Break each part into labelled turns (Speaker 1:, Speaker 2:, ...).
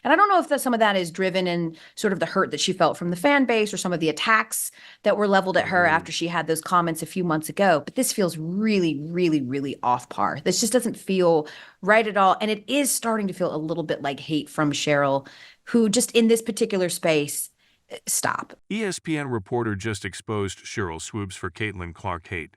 Speaker 1: And I don't know if some of that is driven in sort of the hurt that she felt from the fan base or some of the attacks that were leveled at her after she had those comments a few months ago. But this feels really, really, really off par. This just doesn't feel right at all. And it is starting to feel a little bit like hate from Sheryl, who just in this particular space, stop.
Speaker 2: ESPN reporter just exposed Sheryl Swoopes for Caitlin Clark hate.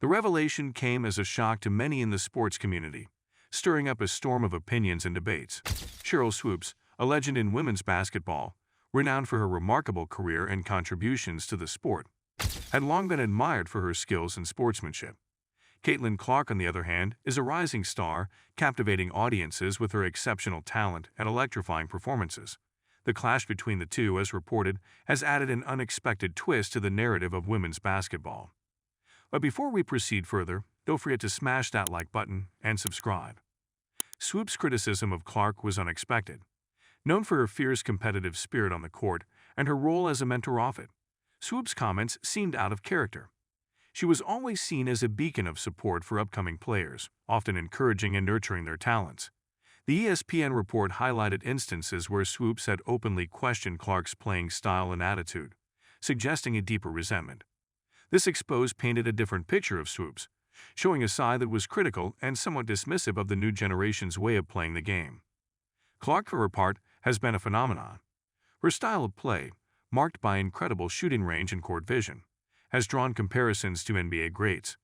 Speaker 2: The revelation came as a shock to many in the sports community, stirring up a storm of opinions and debates. Sheryl Swoopes, a legend in women's basketball, renowned for her remarkable career and contributions to the sport, had long been admired for her skills and sportsmanship. Caitlin Clark, on the other hand, is a rising star, captivating audiences with her exceptional talent and electrifying performances. The clash between the two, as reported, has added an unexpected twist to the narrative of women's basketball. But before we proceed further, don't forget to smash that like button and subscribe. Swoopes' criticism of Clark was unexpected. Known for her fierce competitive spirit on the court and her role as a mentor off it, Swoopes' comments seemed out of character. She was always seen as a beacon of support for upcoming players, often encouraging and nurturing their talents. The ESPN report highlighted instances where Swoopes had openly questioned Clark's playing style and attitude, suggesting a deeper resentment. This expose painted a different picture of Swoopes, showing a side that was critical and somewhat dismissive of the new generation's way of playing the game. Clark, for her part, has been a phenomenon. Her style of play, marked by incredible shooting range and court vision, has drawn comparisons to NBA greats.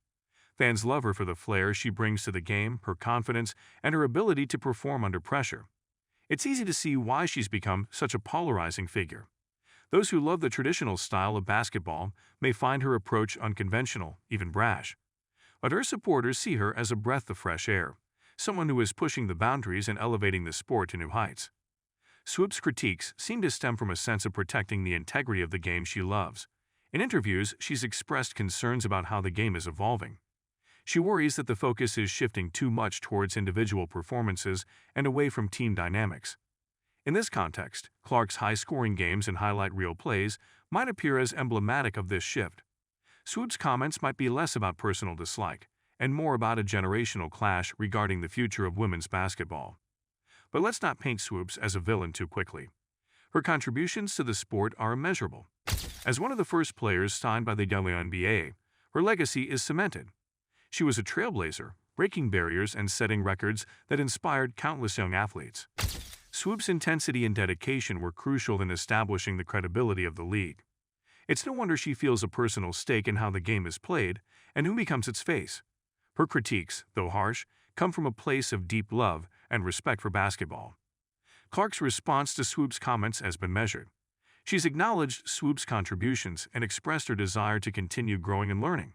Speaker 2: Fans love her for the flair she brings to the game, her confidence, and her ability to perform under pressure. It's easy to see why she's become such a polarizing figure. Those who love the traditional style of basketball may find her approach unconventional, even brash. But her supporters see her as a breath of fresh air, someone who is pushing the boundaries and elevating the sport to new heights. Swoopes' critiques seem to stem from a sense of protecting the integrity of the game she loves. In interviews, she's expressed concerns about how the game is evolving. She worries that the focus is shifting too much towards individual performances and away from team dynamics. In this context, Clark's high-scoring games and highlight reel plays might appear as emblematic of this shift. Swoopes' comments might be less about personal dislike and more about a generational clash regarding the future of women's basketball. But let's not paint Swoopes as a villain too quickly. Her contributions to the sport are immeasurable. As one of the first players signed by the WNBA, her legacy is cemented. She was a trailblazer, breaking barriers and setting records that inspired countless young athletes. Swoopes' intensity and dedication were crucial in establishing the credibility of the league. It's no wonder she feels a personal stake in how the game is played and who becomes its face. Her critiques, though harsh, come from a place of deep love and respect for basketball. Clark's response to Swoopes' comments has been measured. She's acknowledged Swoopes' contributions and expressed her desire to continue growing and learning.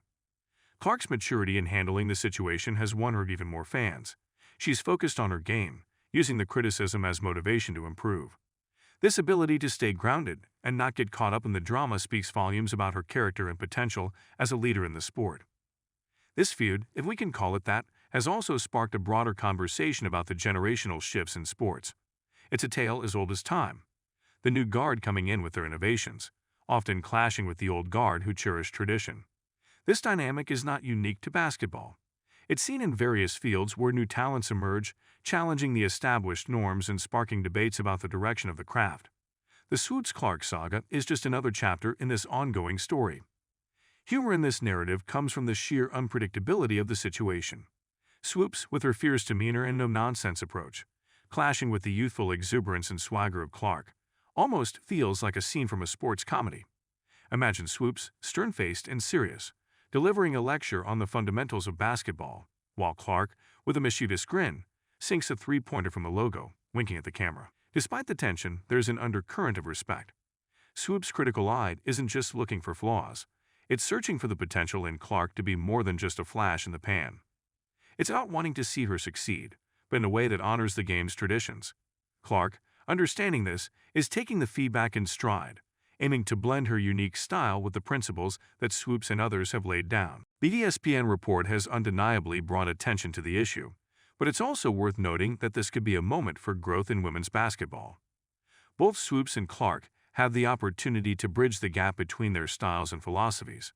Speaker 2: Clark's maturity in handling the situation has won her even more fans. She's focused on her game, using the criticism as motivation to improve. This ability to stay grounded and not get caught up in the drama speaks volumes about her character and potential as a leader in the sport. This feud, if we can call it that, has also sparked a broader conversation about the generational shifts in sports. It's a tale as old as time. The new guard coming in with their innovations, often clashing with the old guard who cherish tradition. This dynamic is not unique to basketball. It's seen in various fields where new talents emerge, challenging the established norms and sparking debates about the direction of the craft. The Swoopes-Clark saga is just another chapter in this ongoing story. Humor in this narrative comes from the sheer unpredictability of the situation. Swoopes, with her fierce demeanor and no-nonsense approach, clashing with the youthful exuberance and swagger of Clark, almost feels like a scene from a sports comedy. Imagine Swoopes, stern-faced and serious, delivering a lecture on the fundamentals of basketball, while Clark, with a mischievous grin, sinks a three-pointer from the logo, winking at the camera. Despite the tension, there's an undercurrent of respect. Swoopes' critical eye isn't just looking for flaws. It's searching for the potential in Clark to be more than just a flash in the pan. It's not wanting to see her succeed, but in a way that honors the game's traditions. Clark, understanding this, is taking the feedback in stride, aiming to blend her unique style with the principles that Swoopes and others have laid down. The ESPN report has undeniably brought attention to the issue, but it's also worth noting that this could be a moment for growth in women's basketball. Both Swoopes and Clark have the opportunity to bridge the gap between their styles and philosophies.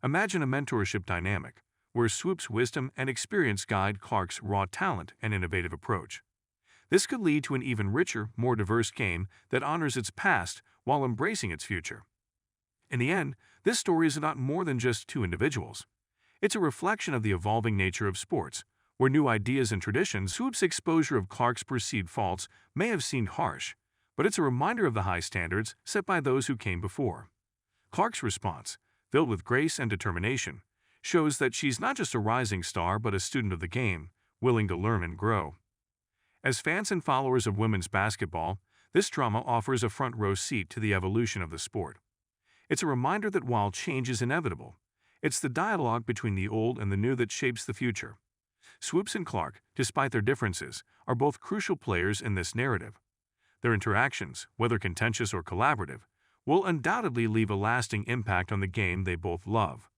Speaker 2: Imagine a mentorship dynamic, where Swoopes' wisdom and experience guide Clark's raw talent and innovative approach. This could lead to an even richer, more diverse game that honors its past while embracing its future. In the end, this story is not more than just two individuals. It's a reflection of the evolving nature of sports, where new ideas and traditions. Swoopes' exposure of Clark's perceived faults may have seemed harsh, but it's a reminder of the high standards set by those who came before. Clark's response, filled with grace and determination, shows that she's not just a rising star but a student of the game, willing to learn and grow. As fans and followers of women's basketball, this drama offers a front-row seat to the evolution of the sport. It's a reminder that while change is inevitable, it's the dialogue between the old and the new that shapes the future. Swoopes and Clark, despite their differences, are both crucial players in this narrative. Their interactions, whether contentious or collaborative, will undoubtedly leave a lasting impact on the game they both love.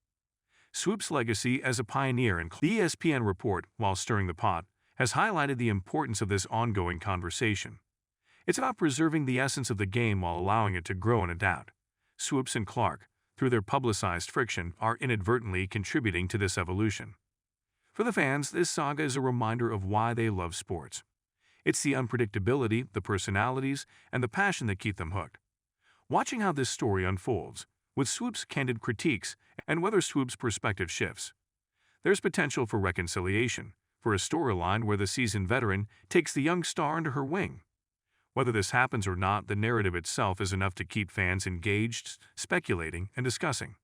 Speaker 2: Swoopes' legacy as a pioneer in the ESPN report, while stirring the pot, has highlighted the importance of this ongoing conversation. It's about preserving the essence of the game while allowing it to grow and adapt. Swoopes and Clark, through their publicized friction, are inadvertently contributing to this evolution. For the fans, this saga is a reminder of why they love sports. It's the unpredictability, the personalities, and the passion that keep them hooked. Watching how this story unfolds, with Swoopes' candid critiques and whether Swoopes' perspective shifts, there's potential for reconciliation, for a storyline where the seasoned veteran takes the young star under her wing. Whether this happens or not, the narrative itself is enough to keep fans engaged, speculating, and discussing.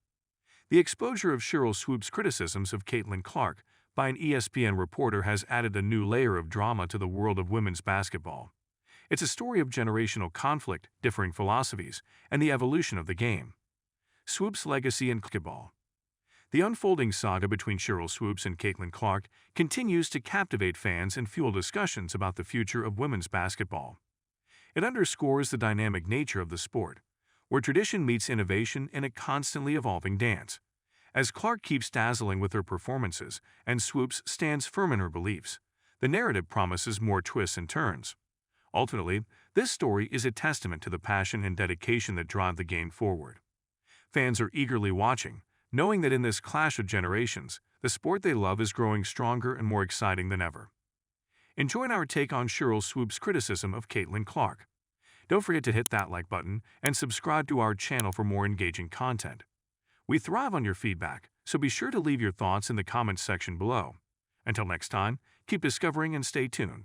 Speaker 2: The exposure of Sheryl Swoopes' criticisms of Caitlin Clark by an ESPN reporter has added a new layer of drama to the world of women's basketball. It's a story of generational conflict, differing philosophies, and the evolution of the game. Swoopes' legacy in basketball. The unfolding saga between Sheryl Swoopes and Caitlin Clark continues to captivate fans and fuel discussions about the future of women's basketball. It underscores the dynamic nature of the sport, where tradition meets innovation in a constantly evolving dance. As Clark keeps dazzling with her performances and Swoopes stands firm in her beliefs, the narrative promises more twists and turns. Ultimately, this story is a testament to the passion and dedication that drive the game forward. Fans are eagerly watching, knowing that in this clash of generations, the sport they love is growing stronger and more exciting than ever. Enjoy our take on Sheryl Swoopes' criticism of Caitlin Clark. Don't forget to hit that like button and subscribe to our channel for more engaging content. We thrive on your feedback, so be sure to leave your thoughts in the comments section below. Until next time, keep discovering and stay tuned.